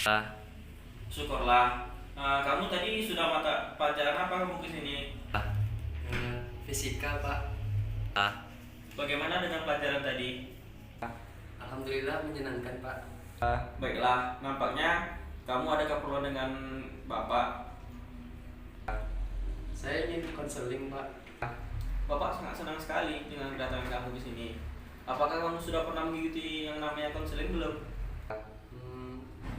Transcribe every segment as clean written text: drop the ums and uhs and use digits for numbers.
Ah, Syukurlah. Kamu tadi sudah mata pelajaran apa kamu ke sini? ah, Fisika Pak. ah, Bagaimana dengan pelajaran tadi? Alhamdulillah menyenangkan Pak. Baiklah, nampaknya kamu ada keperluan dengan Bapak. Saya ingin konseling Pak. Bapak sangat senang sekali dengan kedatangan kamu di sini. Apakah kamu sudah pernah mengikuti yang namanya konseling belum?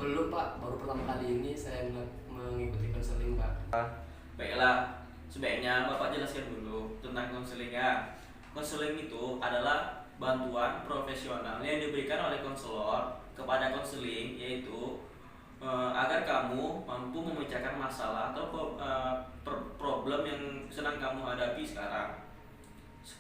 Belum Pak, baru pertama kali ini saya mengikuti konseling Pak. Baiklah, sebaiknya Bapak jelaskan dulu tentang konseling ya. Konseling itu adalah bantuan profesional yang diberikan oleh konselor kepada konseling, yaitu agar kamu mampu memecahkan masalah atau problem yang sedang kamu hadapi sekarang.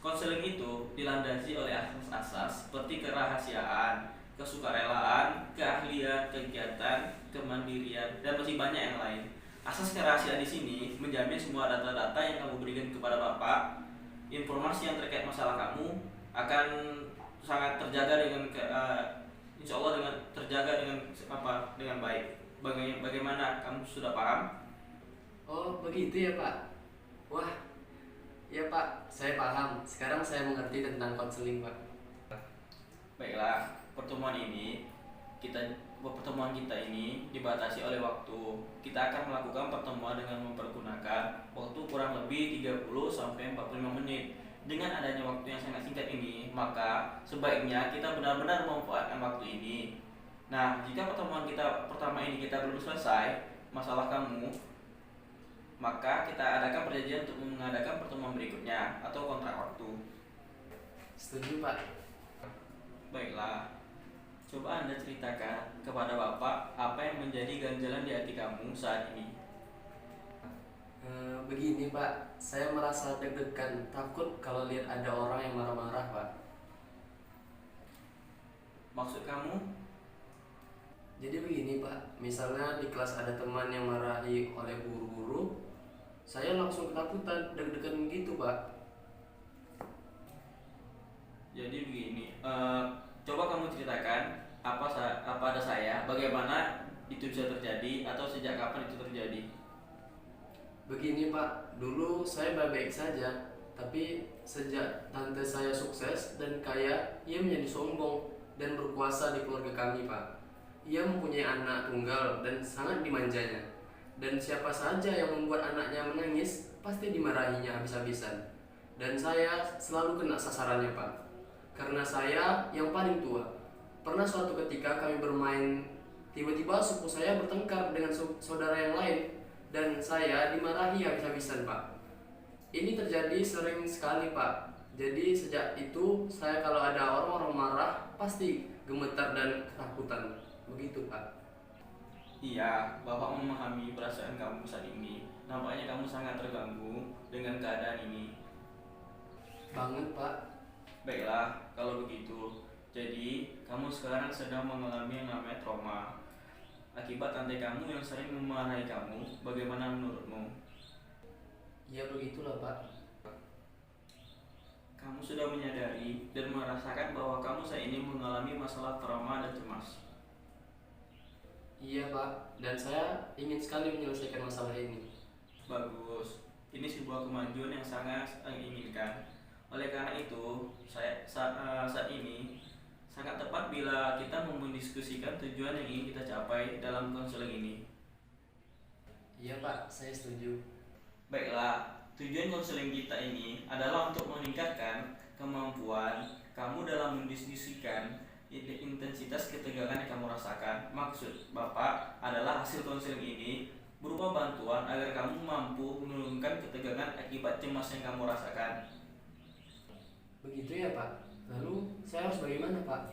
Konseling itu dilandasi oleh asas-asas seperti kerahasiaan, kesukarelaan, keahlian, kegiatan, kemandirian, dan masih banyak yang lain. Asas kerahasiaan di sini menjamin semua data-data yang kamu berikan kepada Bapak, informasi yang terkait masalah kamu akan sangat terjaga dengan insya Allah dengan terjaga dengan baik. Bagaimana kamu sudah paham? Oh begitu ya Pak. Wah, ya Pak, saya paham. Sekarang saya mengerti tentang konseling Pak. Baiklah, pertemuan kita ini dibatasi oleh waktu. Kita akan melakukan pertemuan dengan mempergunakan waktu kurang lebih 30 sampai 45 menit. Dengan adanya waktu yang sangat singkat ini, maka sebaiknya kita benar-benar memanfaatkan waktu ini. Nah, jika pertemuan kita pertama ini kita belum selesai masalah kamu, maka kita adakan perjanjian untuk mengadakan pertemuan berikutnya atau kontrak waktu. Setuju Pak. Baiklah, coba Anda ceritakan kepada Bapak apa yang menjadi ganjalan di hati kamu saat ini. Begini Pak, saya merasa deg-degan, takut kalau lihat ada orang yang marah-marah Pak. Maksud kamu? Jadi begini Pak, misalnya di kelas ada teman yang marahi oleh guru-guru, saya langsung ketakutan, deg-degan gitu Pak. Jadi begini, coba kamu ceritakan apa ada saya, bagaimana itu bisa terjadi atau sejak kapan itu terjadi. Begini Pak, dulu saya baik-baik saja, tapi sejak tante saya sukses dan kaya, ia menjadi sombong dan berkuasa di keluarga kami Pak. Ia mempunyai anak tunggal dan sangat dimanjanya. Dan siapa saja yang membuat anaknya menangis, pasti dimarahinya habis-habisan. Dan saya selalu kena sasarannya Pak, karena saya yang paling tua. Pernah suatu ketika kami bermain, tiba-tiba sepupu saya bertengkar dengan saudara yang lain, dan saya dimarahi habis-habisan Pak. Ini terjadi sering sekali Pak. Jadi sejak itu saya kalau ada orang-orang marah pasti gemetar dan ketakutan. Begitu Pak. Iya, Bapak memahami perasaan kamu saat ini. Nampaknya kamu sangat terganggu dengan keadaan ini. Banget Pak. Baiklah, kalau begitu. Jadi, kamu sekarang sedang mengalami yang namanya trauma akibat tante kamu yang sering memarahi kamu. Bagaimana menurutmu? Ya begitulah Pak. Kamu sudah menyadari dan merasakan bahwa kamu saat ini mengalami masalah trauma dan cemas. Iya Pak, dan saya ingin sekali menyelesaikan masalah ini. Bagus. Ini sebuah kemajuan yang sangat inginkan. Oleh karena itu, saat ini sangat tepat bila kita mendiskusikan tujuan yang ingin kita capai dalam konseling ini. Iya Pak, saya setuju. Baiklah, tujuan konseling kita ini adalah untuk meningkatkan kemampuan kamu dalam mendiskusikan intensitas ketegangan yang kamu rasakan. Maksud Bapak adalah hasil konseling ini berupa bantuan agar kamu mampu menurunkan ketegangan akibat cemas yang kamu rasakan. Begitu ya Pak. Lalu saya harus bagaimana Pak?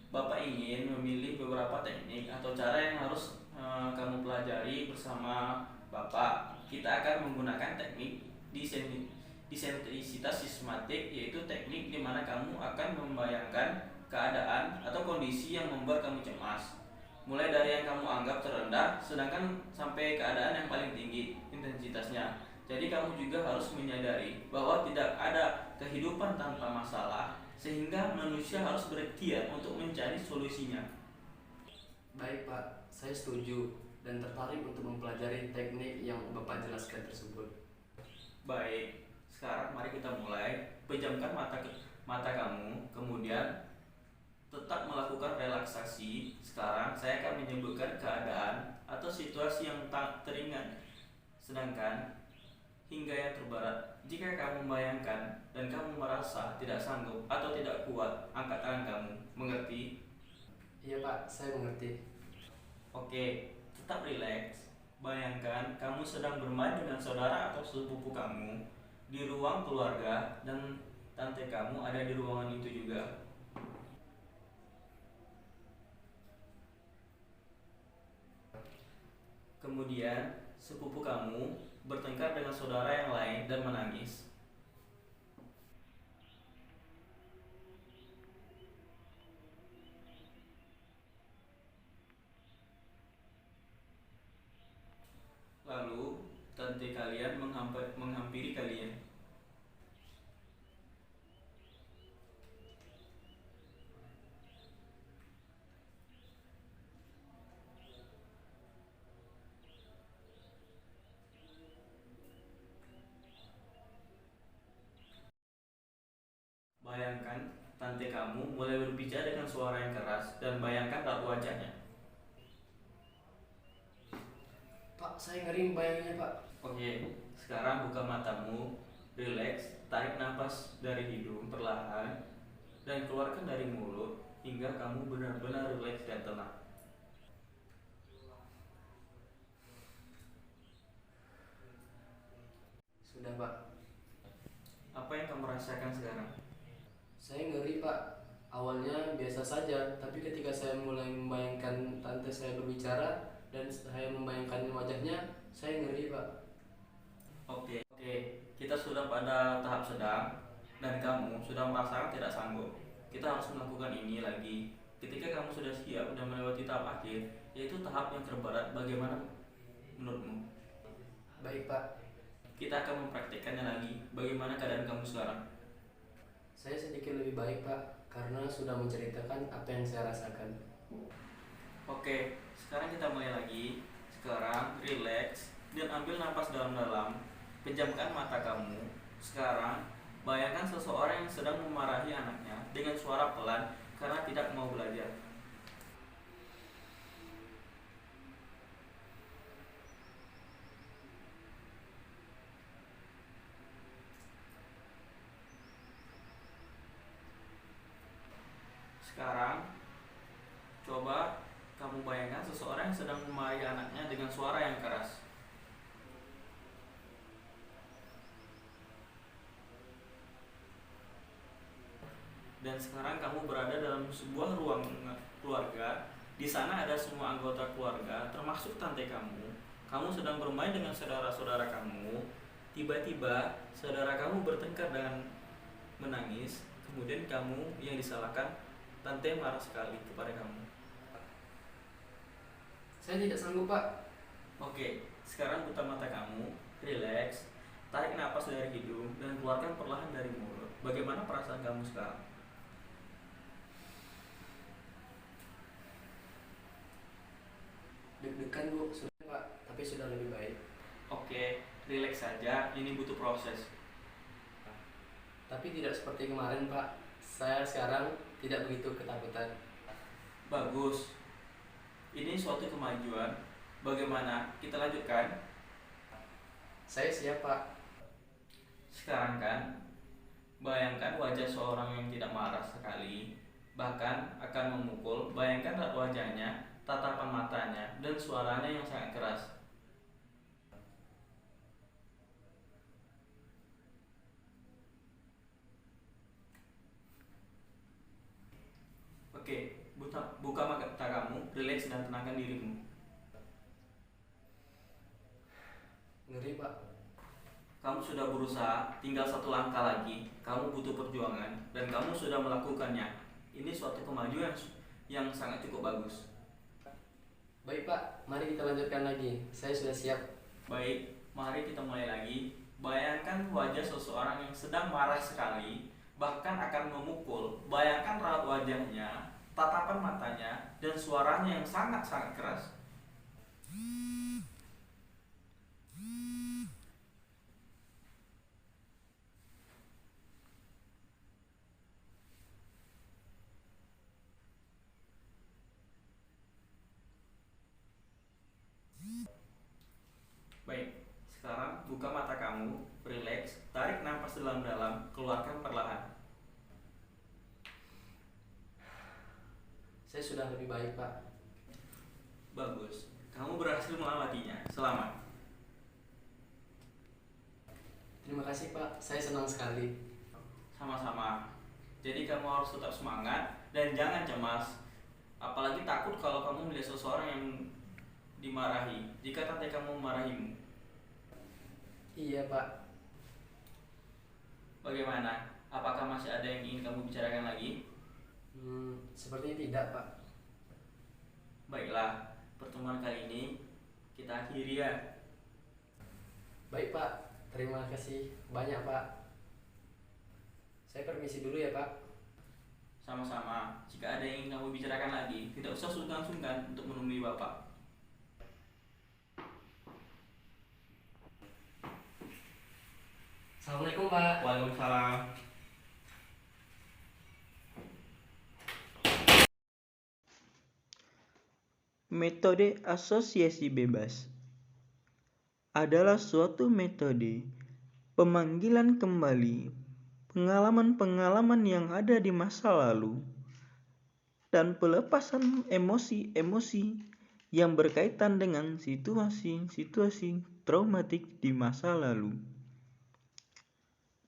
Bapak ingin memilih beberapa teknik atau cara yang harus kamu pelajari bersama Bapak. Kita akan menggunakan teknik desentrisitas sistematik, yaitu teknik di mana kamu akan membayangkan keadaan atau kondisi yang membuat kamu cemas. Mulai dari yang kamu anggap terendah, sedangkan sampai keadaan yang paling tinggi intensitasnya. Jadi kamu juga harus menyadari bahwa tidak ada kehidupan tanpa masalah, sehingga manusia harus berikhtiar untuk mencari solusinya. Baik Pak. Saya setuju dan tertarik untuk mempelajari teknik yang Bapak jelaskan tersebut. Baik, sekarang mari kita mulai. Pejamkan mata kamu, kemudian tetap melakukan relaksasi. Sekarang saya akan menyebutkan keadaan atau situasi yang tak teringat, sedangkan hingga yang terberat. Jika kamu membayangkan dan kamu merasa tidak sanggup atau tidak kuat, angkat tangan kamu. Mengerti? Iya Pak, saya mengerti. Oke, tetap rileks. Bayangkan kamu sedang bermain dengan saudara atau sepupu kamu di ruang keluarga dan tante kamu ada di ruangan itu juga. Kemudian, sepupu kamu bertengkar dengan saudara yang lain dan menangis. Lalu, tante kalian menghampiri kalian. Bayangkan tante kamu mulai berbicara dengan suara yang keras dan bayangkan raut wajahnya. Pak, saya ngeri membayanginya Pak. Oke, sekarang buka matamu, rileks, tarik nafas dari hidung perlahan dan keluarkan dari mulut hingga kamu benar-benar rileks dan tenang. Sudah Pak. Apa yang kamu rasakan sekarang? Saya ngeri Pak. Awalnya biasa saja, tapi ketika saya mulai membayangkan tante saya berbicara dan saya membayangkan wajahnya, saya ngeri Pak. Oke, kita sudah pada tahap sedang dan kamu sudah merasakan tidak sanggup. Kita harus melakukan ini lagi. Ketika kamu sudah siap dan melewati tahap akhir, yaitu tahap yang terberat, bagaimana menurutmu? Baik Pak. Kita akan mempraktikkannya lagi. Bagaimana keadaan kamu sekarang? Saya sedikit lebih baik Pak, karena sudah menceritakan apa yang saya rasakan. Oke, sekarang kita mulai lagi. Sekarang relax dan ambil napas dalam-dalam. Pejamkan mata kamu. Sekarang bayangkan seseorang yang sedang memarahi anaknya dengan suara pelan karena tidak mau belajar. Sekarang coba kamu bayangkan seseorang yang sedang memarahi anaknya dengan suara yang keras. Dan sekarang kamu berada dalam sebuah ruang keluarga. Di sana ada semua anggota keluarga, termasuk tante kamu. Kamu sedang bermain dengan saudara-saudara kamu. Tiba-tiba saudara kamu bertengkar dengan menangis. Kemudian kamu yang disalahkan. Tante marah sekali kepada kamu. Saya tidak sanggup Pak. Oke, sekarang buka mata kamu, relax, tarik napas dari hidung dan keluarkan perlahan dari mulut. Bagaimana perasaan kamu sekarang? Deg-degan Bu, sudah Pak, tapi sudah lebih baik. Oke, relax saja, ini butuh proses. Tapi tidak seperti kemarin Pak. Saya sekarang tidak begitu ketakutan. Bagus, ini suatu kemajuan. Bagaimana? Kita lanjutkan. Saya siap Pak. Sekarang kan, bayangkan wajah seorang yang tidak marah sekali, bahkan akan memukul. Bayangkan wajahnya, tatapan matanya, dan suaranya yang sangat keras. Oke, buka mata kamu, relax dan tenangkan dirimu. Ngeri Pak. Kamu sudah berusaha, tinggal satu langkah lagi. Kamu butuh perjuangan dan kamu sudah melakukannya. Ini suatu kemajuan yang sangat cukup bagus. Baik Pak, mari kita lanjutkan lagi. Saya sudah siap. Baik, mari kita mulai lagi. Bayangkan wajah seseorang yang sedang marah sekali, bahkan akan memukul. Bayangkan raut wajahnya, tatapan matanya, dan suaranya yang sangat-sangat keras. Baik, sekarang buka mata kamu, relax, tarik nafas dalam-dalam, keluarkan perlahan. Saya sudah lebih baik, Pak. Bagus, kamu berhasil melewatinya. Selamat. Terima kasih, Pak. Saya senang sekali. Sama-sama. Jadi kamu harus tetap semangat dan jangan cemas. Apalagi takut kalau kamu melihat seseorang yang dimarahi jika tante kamu memarahimu. Iya, Pak. Bagaimana? Apakah masih ada yang ingin kamu bicarakan lagi? Sepertinya tidak, Pak. Baiklah, pertemuan kali ini kita akhiri ya. Baik, Pak. Terima kasih banyak, Pak. Saya permisi dulu ya, Pak. Sama-sama. Jika ada yang ingin kamu bicarakan lagi, tidak usah sungkan-sungkan untuk menemui Bapak. Assalamualaikum, Pak. Waalaikumsalam. Metode asosiasi bebas adalah suatu metode pemanggilan kembali pengalaman-pengalaman yang ada di masa lalu dan pelepasan emosi-emosi yang berkaitan dengan situasi-situasi traumatik di masa lalu.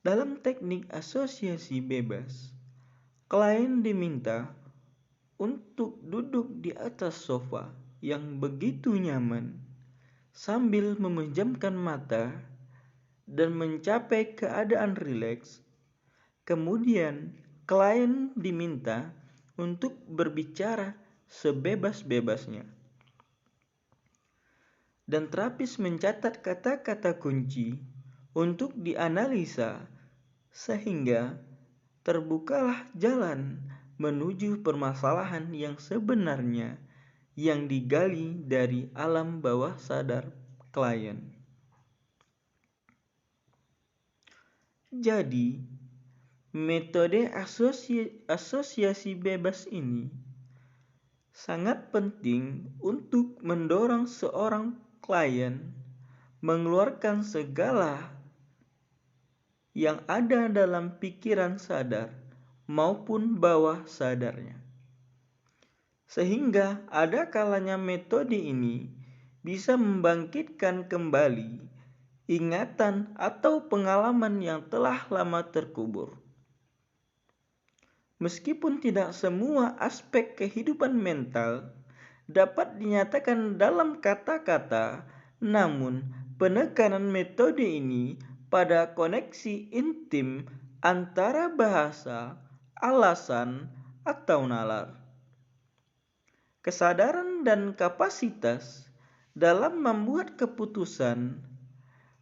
Dalam teknik asosiasi bebas, klien diminta untuk duduk di atas sofa yang begitu nyaman sambil memejamkan mata dan mencapai keadaan rileks. Kemudian, klien diminta untuk berbicara sebebas-bebasnya. Dan terapis mencatat kata-kata kunci untuk dianalisa sehingga terbukalah jalan menuju permasalahan yang sebenarnya yang digali dari alam bawah sadar klien. Jadi, metode asosiasi bebas ini sangat penting untuk mendorong seorang klien mengeluarkan segala yang ada dalam pikiran sadar maupun bawah sadarnya. Sehingga ada kalanya metode ini bisa membangkitkan kembali ingatan atau pengalaman yang telah lama terkubur. Meskipun tidak semua aspek kehidupan mental dapat dinyatakan dalam kata-kata, namun penekanan metode ini pada koneksi intim antara bahasa, alasan, atau nalar, kesadaran dan kapasitas dalam membuat keputusan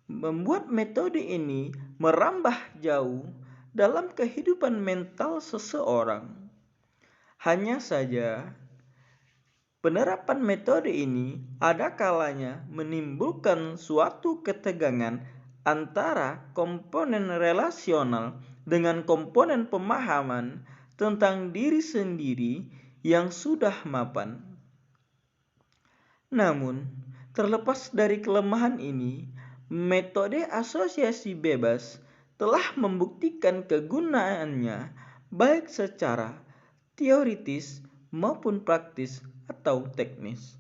membuat metode ini merambah jauh dalam kehidupan mental seseorang. Hanya saja, penerapan metode ini ada kalanya menimbulkan suatu ketegangan antara komponen relasional dengan komponen pemahaman tentang diri sendiri yang sudah mapan. Namun, terlepas dari kelemahan ini, metode asosiasi bebas telah membuktikan kegunaannya baik secara teoritis maupun praktis atau teknis.